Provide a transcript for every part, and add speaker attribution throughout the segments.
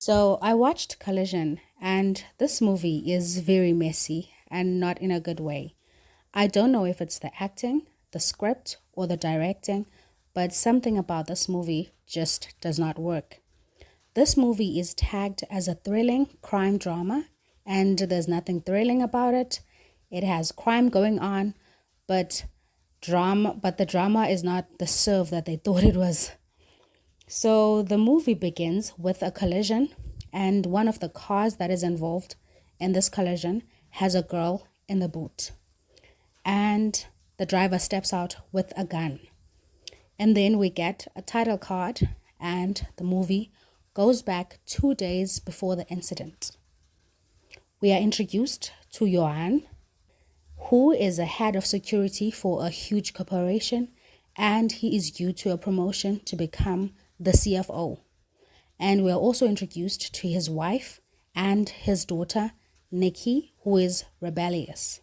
Speaker 1: So I watched Collision, and this movie is very messy and not in a good way. I don't know if it's the acting, the script, or the directing, but something about this movie just does not work. This movie is tagged as a thrilling crime drama, and there's nothing thrilling about it. It has crime going on, but but the drama is not the serve that they thought it was. So the movie begins with a collision, and one of the cars that is involved in this collision has a girl in the boot. And the driver steps out with a gun. And then we get a title card, and the movie goes back 2 days before the incident. We are introduced to Johan, who is a head of security for a huge corporation, and he is due to a promotion to become the CFO. And we are also introduced to his wife and his daughter, Nikki, who is rebellious.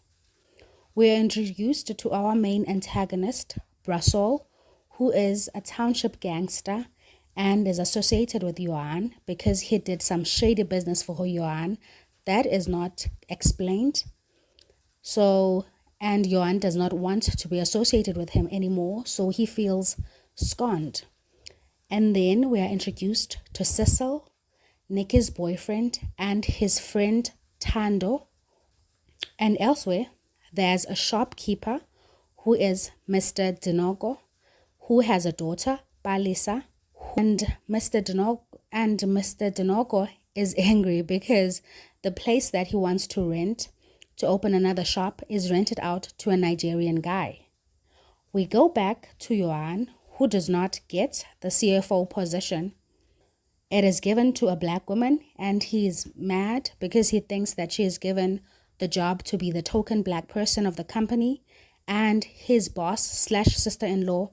Speaker 1: We are introduced to our main antagonist, Brasol, who is a township gangster and is associated with Johan because he did some shady business for Johan that is not explained. And Johan does not want to be associated with him anymore, so he feels scorned. And then we are introduced to Cecil, Nikki's boyfriend, and his friend Tando. And elsewhere, there's a shopkeeper who is Mr. Dinogo, who has a daughter, Balisa. And Mr. Dinogo is angry because the place that he wants to rent to open another shop is rented out to a Nigerian guy. We go back to Johan, who does not get the CFO position. It is given to a black woman, and he is mad because he thinks that she is given the job to be the token black person of the company, and his boss/sister-in-law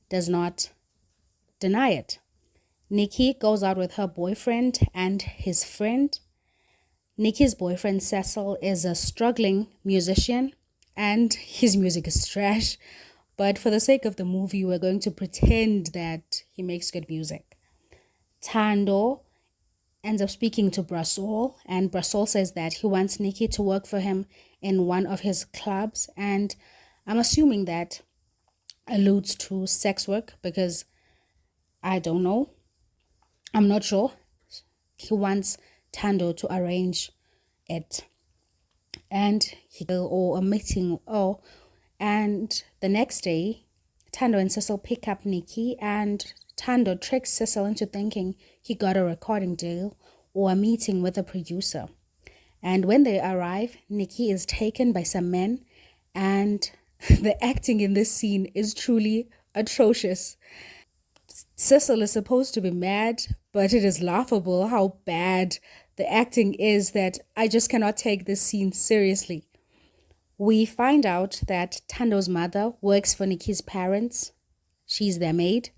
Speaker 1: does not deny it. Nikki goes out with her boyfriend and his friend. Nikki's boyfriend Cecil is a struggling musician, and his music is trash. But for the sake of the movie, we're going to pretend that he makes good music. Tando ends up speaking to Brasol, and Brasol says that he wants Nikki to work for him in one of his clubs. And I'm assuming that alludes to sex work because I don't know. I'm not sure. He wants Tando to arrange it. And or a meeting and the next day, Tando and Cecil pick up Nikki, and Tando tricks Cecil into thinking he got a recording deal or a meeting with a producer. And when they arrive, Nikki is taken by some men, and the acting in this scene is truly atrocious. Cecil is supposed to be mad, but it is laughable how bad the acting is that I just cannot take this scene seriously. We find out that Tando's mother works for Nikki's parents. She's their maid.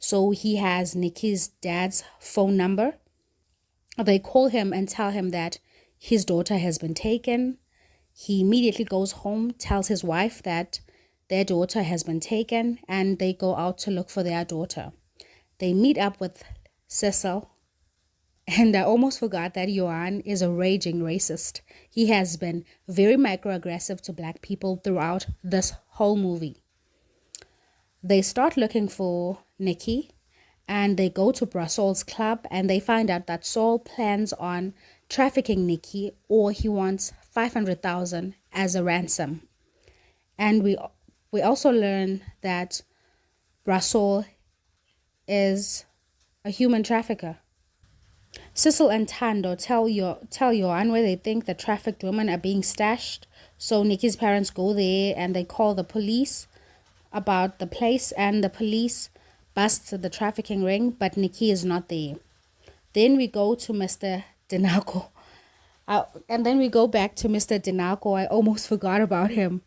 Speaker 1: So he has Nikki's dad's phone number. They call him and tell him that his daughter has been taken. He immediately goes home, tells his wife that their daughter has been taken, and they go out to look for their daughter. They meet up with Cecil. And I almost forgot that Johan is a raging racist. He has been very microaggressive to black people throughout this whole movie. They start looking for Nikki, and they go to Brasol's club, and they find out that Saul plans on trafficking Nikki, or he wants 500,000 as a ransom. And we also learn that Brasol is a human trafficker. Cecil and Tando tell Johan where they think the trafficked women are being stashed. So Nikki's parents go there and they call the police about the place, and the police bust the trafficking ring, but Nikki is not there. Then we go to Mr. Dinago. And then we go back to Mr. Dinago. I almost forgot about him.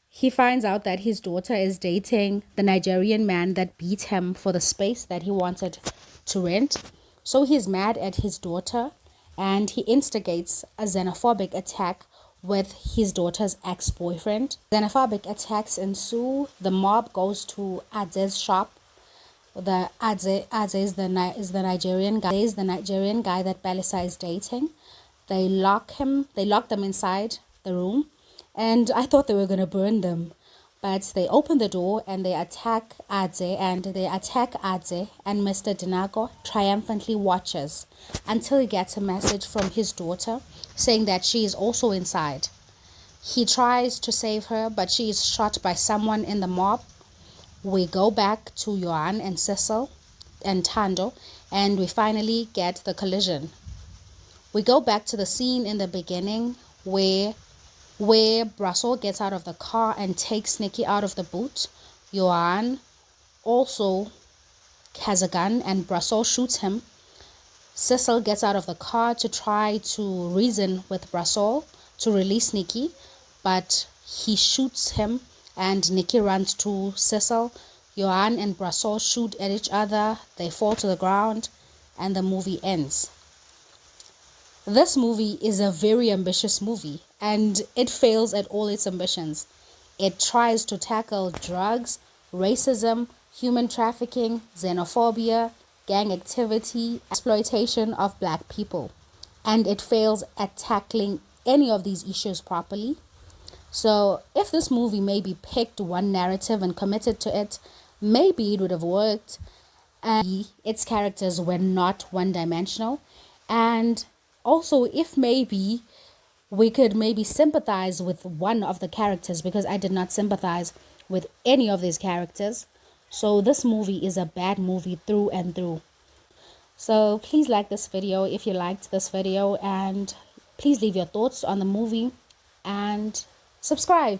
Speaker 1: He finds out that his daughter is dating the Nigerian man that beat him for the space that he wanted to rent. So he's mad at his daughter, and he instigates a xenophobic attack with his daughter's ex-boyfriend. Xenophobic attacks ensue. The mob goes to Adze's shop, The Adze is the Nigerian guy. Is the Nigerian guy that Balisa is dating. They lock them inside the room, and I thought they were gonna burn them, but they open the door and they attack Adze, and Mr. Dinago triumphantly watches until he gets a message from his daughter saying that she is also inside. He tries to save her, but she is shot by someone in the mob. We go back to Johan and Cecil and Tando, and we finally get the collision. We go back to the scene in the beginning where Brassel gets out of the car and takes Nikki out of the boot. Johan also has a gun and Brassel shoots him. Cecil gets out of the car to try to reason with Brassel to release Nikki, but he shoots him and Nikki runs to Cecil. Johan and Brassel shoot at each other, they fall to the ground, and the movie ends. This movie is a very ambitious movie, and it fails at all its ambitions. It tries to tackle drugs, racism, human trafficking, xenophobia, gang activity, exploitation of black people, and it fails at tackling any of these issues properly. So if this movie maybe picked one narrative and committed to it, maybe it would have worked, and its characters were not one-dimensional. And also, if maybe we could maybe sympathize with one of the characters, because I did not sympathize with any of these characters. So this movie is a bad movie through and through. So please like this video if you liked this video, and please leave your thoughts on the movie and subscribe.